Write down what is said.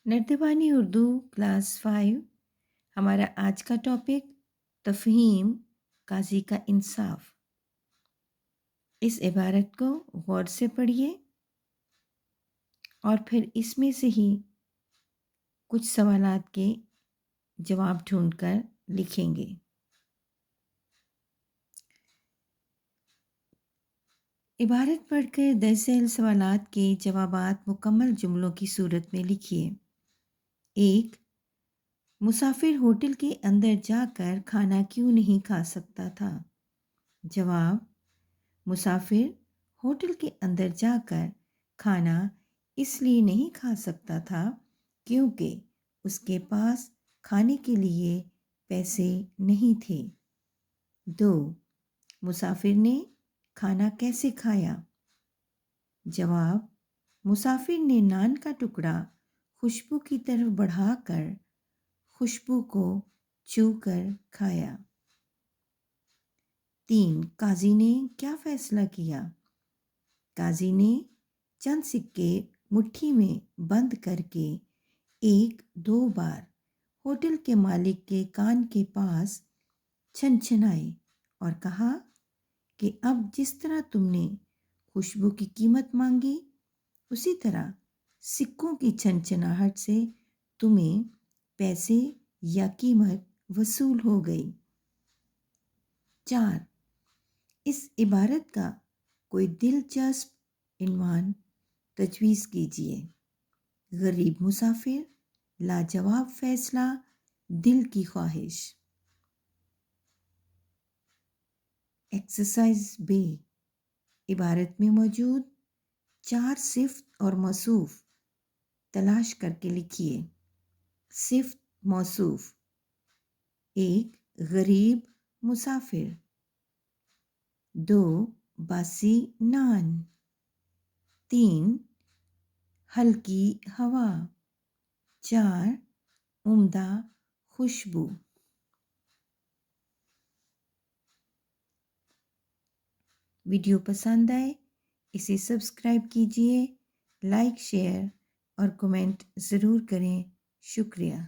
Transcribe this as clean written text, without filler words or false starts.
नर्तबानी Urdu class 5। हमारा आज का टॉपिक तफ़हीम काजी का इंसाफ। इस इबारत को गौर से पढ़िए और फिर इसमें से ही कुछ सवालात के जवाब ढूंढकर लिखेंगे। इबारत पढ़कर दरअसल सवालात के जवाबात मुकम्मल जुमलों की सूरत में लिखिए। एक, मुसाफिर होटल के अंदर जाकर खाना क्यों नहीं खा सकता था? जवाब, मुसाफिर होटल के अंदर जाकर खाना इसलिए नहीं खा सकता था क्योंकि उसके पास खाने के लिए पैसे नहीं थे। दो, मुसाफिर ने खाना कैसे खाया? जवाब, मुसाफिर ने नान का टुकड़ा खुशबू की तरफ बढ़ाकर खुशबू को छूकर खाया। तीन, काजी ने क्या फैसला किया? काजी ने चंद सिक्के मुट्ठी में बंद करके एक दो बार होटल के मालिक के कान के पास छनछनाए और कहा कि अब जिस तरह तुमने खुशबू की कीमत मांगी उसी तरह सिक्कों की छनछनाहट से तुम्हें पैसे या कीमत वसूल हो गई। चार, इस इबारत का कोई दिलचस्प इन्वान तजवीज़ कीजिए। गरीब मुसाफिर, लाजवाब फैसला, दिल की ख्वाहिश। एक्सरसाइज बी, इबारत में मौजूद चार सिफ्त और मौसूफ तलाश करके लिखिए। सिफ्त मौसूफ: एक, गरीब मुसाफिर। दो, बासी नान। तीन, हल्की हवा। चार, उम्दा खुशबू। वीडियो पसंद आए इसे सब्सक्राइब कीजिए, लाइक शेयर और कमेंट ज़रूर करें। शुक्रिया।